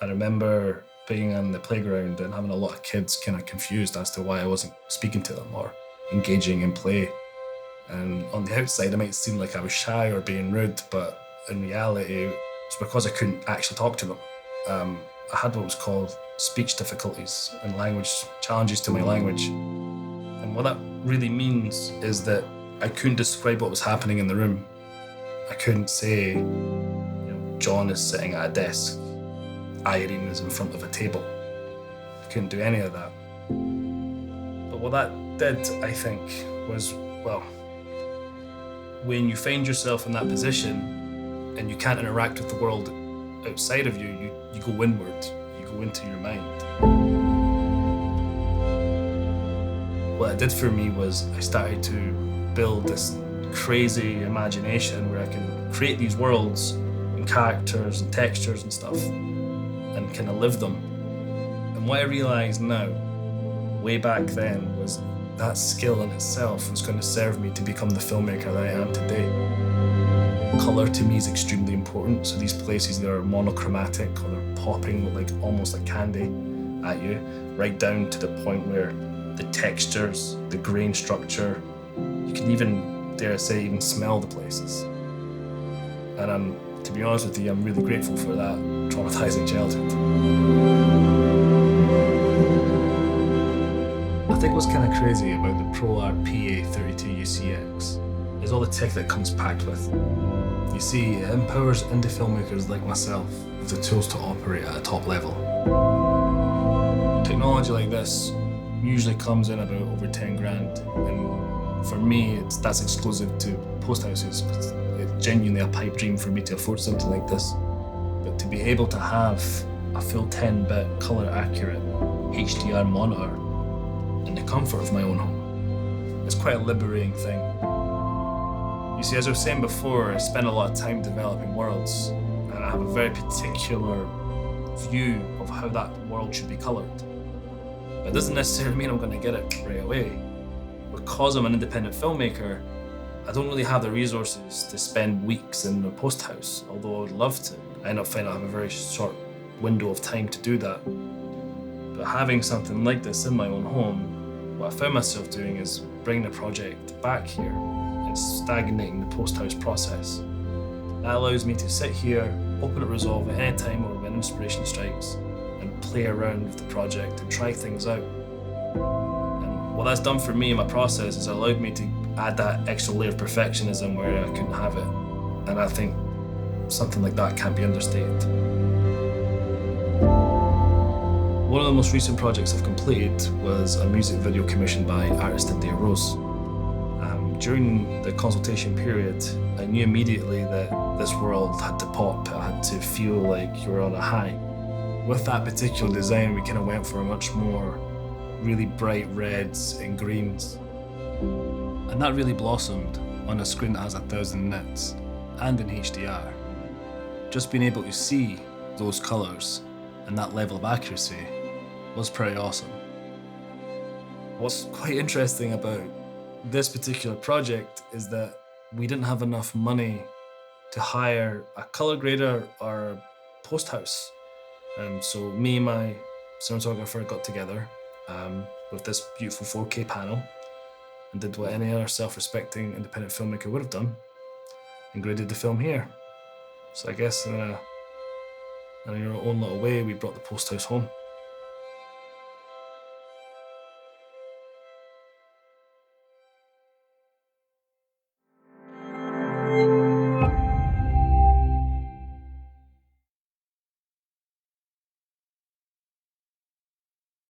I remember being on the playground and having a lot of kids kind of confused as to why I wasn't speaking to them or engaging in play. And on the outside, it might seem like I was shy or being rude, but in reality, it's because I couldn't actually talk to them. I had what was called speech difficulties and language challenges to my language. And what that really means is that I couldn't describe what was happening in the room. I couldn't say, John is sitting at a desk, Irene is in front of a table. I couldn't do any of that. But what that did, I think, was, when you find yourself in that position and you can't interact with the world outside of you, you go inward, you go into your mind. What it did for me was I started to build this crazy imagination where I can create these worlds and characters and textures and stuff and kind of live them. And what I realized now, way back then, was that skill in itself was going to serve me to become the filmmaker that I am today. Colour to me is extremely important, so these places that are monochromatic or they're popping almost like candy at you, right down to the point where the textures, the grain structure, you can even, dare I say, even smell the places. And to be honest with you, I'm really grateful for that traumatizing childhood. I think what's kind of crazy about the ProArt PA32UCX is all the tech that comes packed with. You see, it empowers indie filmmakers like myself with the tools to operate at a top level. Technology like this usually comes in about over 10 grand, and for me, that's exclusive to post houses. It's genuinely a pipe dream for me to afford something like this. But to be able to have a full 10-bit color accurate HDR monitor in the comfort of my own home, it's quite a liberating thing. You see, as I was saying before, I spend a lot of time developing worlds, and I have a very particular view of how that world should be colored. But it doesn't necessarily mean I'm going to get it right away. Because I'm an independent filmmaker, I don't really have the resources to spend weeks in a post house, although I would love to. I end up finding I have a very short window of time to do that. But having something like this in my own home, what I found myself doing is bringing the project back here and stagnating the post house process. That allows me to sit here, open up Resolve at any time or when inspiration strikes, and play around with the project and try things out. And what that's done for me in my process is allowed me to add that extra layer of perfectionism where I couldn't have it. And I think something like that can't be understated. One of the most recent projects I've completed was a music video commissioned by artist India Rose. During the consultation period, I knew immediately that this world had to pop. It had to feel like you were on a high. With that particular design, we kind of went for a much more really bright reds and greens. And that really blossomed on a screen that has 1,000 nits and in HDR. Just being able to see those colours and that level of accuracy was pretty awesome. What's quite interesting about this particular project is that we didn't have enough money to hire a colour grader or a post house. So me and my cinematographer got together with this beautiful 4K panel and did what any other self-respecting independent filmmaker would have done and graded the film here. So I guess in your own little way, we brought the post house home.